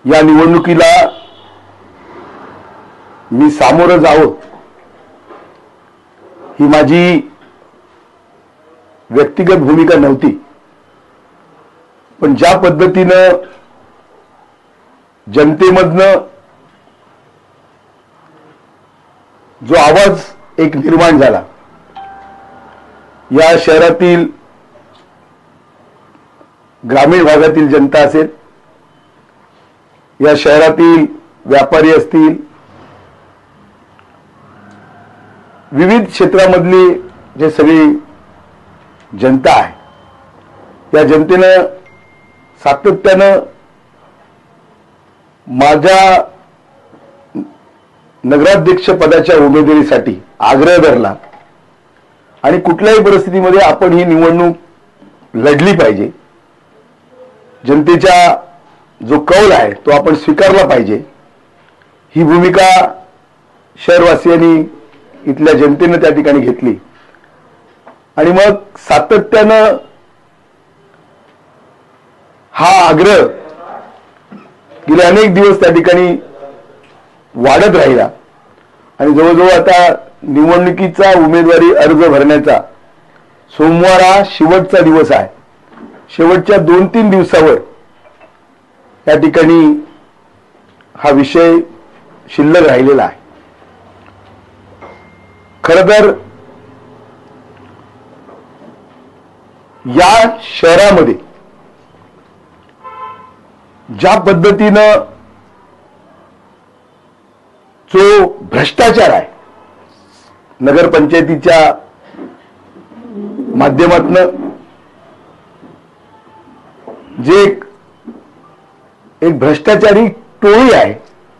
या निवडणुकीला मी सामोरं जावं ही माझी व्यक्तिगत भूमिका नव्हती, पण ज्या पद्धतीनं जनतेमधनं जो आवाज एक निर्माण झाला, या शहरातील ग्रामीण भागातील जनता असेल, या शहरातील व्यापारी असतील, विविध क्षेत्रामधली जे सगळी जनता आहे, या जनतेनं सातत्यानं माझ्या नगराध्यक्ष पदाच्या उमेदवारीसाठी आग्रह धरला आणि कुठल्याही परिस्थितीमध्ये आपण ही निवडणूक लढली पाहिजे, जनतेचा जो कौल आहे तो आपण स्वीकारला पाहिजे, ही भूमिका शहरवासियांनी इथल्या जनतेने त्या ठिकाणी घेतली आणि मग सातत्यानं हा आग्रह गेले अनेक दिवस त्या ठिकाणी वाढत राहिला आणि जवळजवळ आता निवडणुकीचा उमेदवारी अर्ज भरण्याचा सोमवार हा शेवटचा दिवस आहे. शेवटच्या 2-3 दिवसावर या ठिकाणी हा विषय शिल्लक राहिलेला आहे. खरं तर या शहरामध्ये ज्या पद्धतीनं जो भ्रष्टाचार आहे, नगरपंचायतीच्या माध्यमातून जे एक भ्रष्टाचारी टोळी आहे,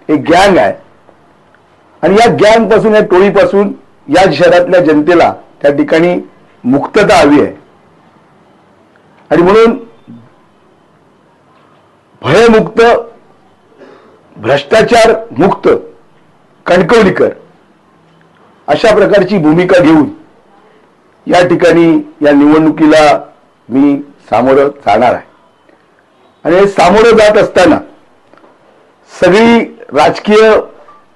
एक गँग आहे आणि या गँग पासून, या टोळीपासून या शहरातल्या जनतेला त्या ठिकाणी मुक्तता हवी आहे आणि म्हणून भयमुक्त, भ्रष्टाचार मुक्त कणकवलीकर अशा प्रकारची भूमिका घेऊन या ठिकाणी या निवडणुकीला मी सामोरं जाणार आहे. आणि हे सामोरं जात असताना सगळी राजकीय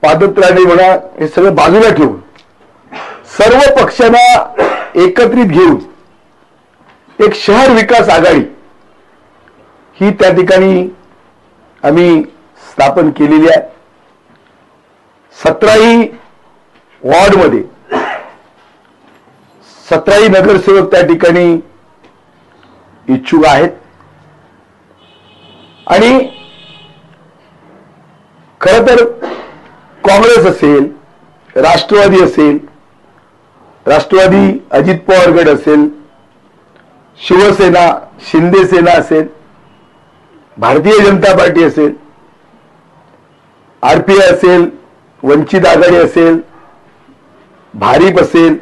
पादत्राणे म्हणा हे सगळं बाजूला ठेवून सर्व पक्षांना एकत्रित घेऊन एक शहर विकास आघाडी ही त्या ठिकाणी आम्ही स्थापन केलेली आहे. 17ही वॉर्डमध्ये 17ही नगरसेवक त्या ठिकाणी इच्छुक आहेत आणि खरं तर काँग्रेस असेल, राष्ट्रवादी असेल, राष्ट्रवादी अजित पवार गट असेल, शिवसेना शिंदे सेना असेल, भारतीय जनता पार्टी असेल, आरपीआय असेल, वंचित आघाडी असेल, भारिप असेल,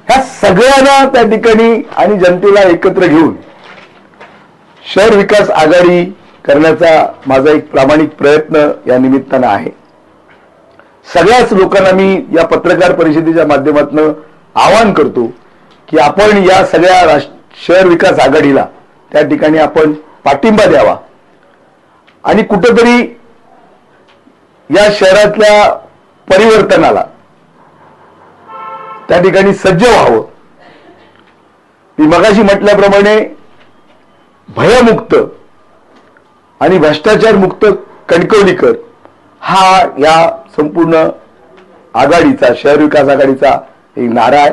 ह्या सगळ्यांना त्या ठिकाणी आणि जनतेला एकत्र घेऊन शहर विकास आघाडी करण्याचा माझा एक प्रामाणिक प्रयत्न या निमित्तानं आहे. सगळ्याच लोकांना मी या पत्रकार परिषदेच्या माध्यमातून आवाहन करतो की आपण या सगळ्या शहर विकास आघाडीला त्या ठिकाणी आपण पाठिंबा द्यावा आणि कुठेतरी या शहरातल्या परिवर्तनाला त्या ठिकाणी सज्ज व्हावं. मी मगाशी म्हटल्याप्रमाणे भयमुक्त आणि भ्रष्टाचार मुक्त कणकवलीकर हा या संपूर्ण आघाडीचा, शहर विकास आघाडीचा एक नारा आहे.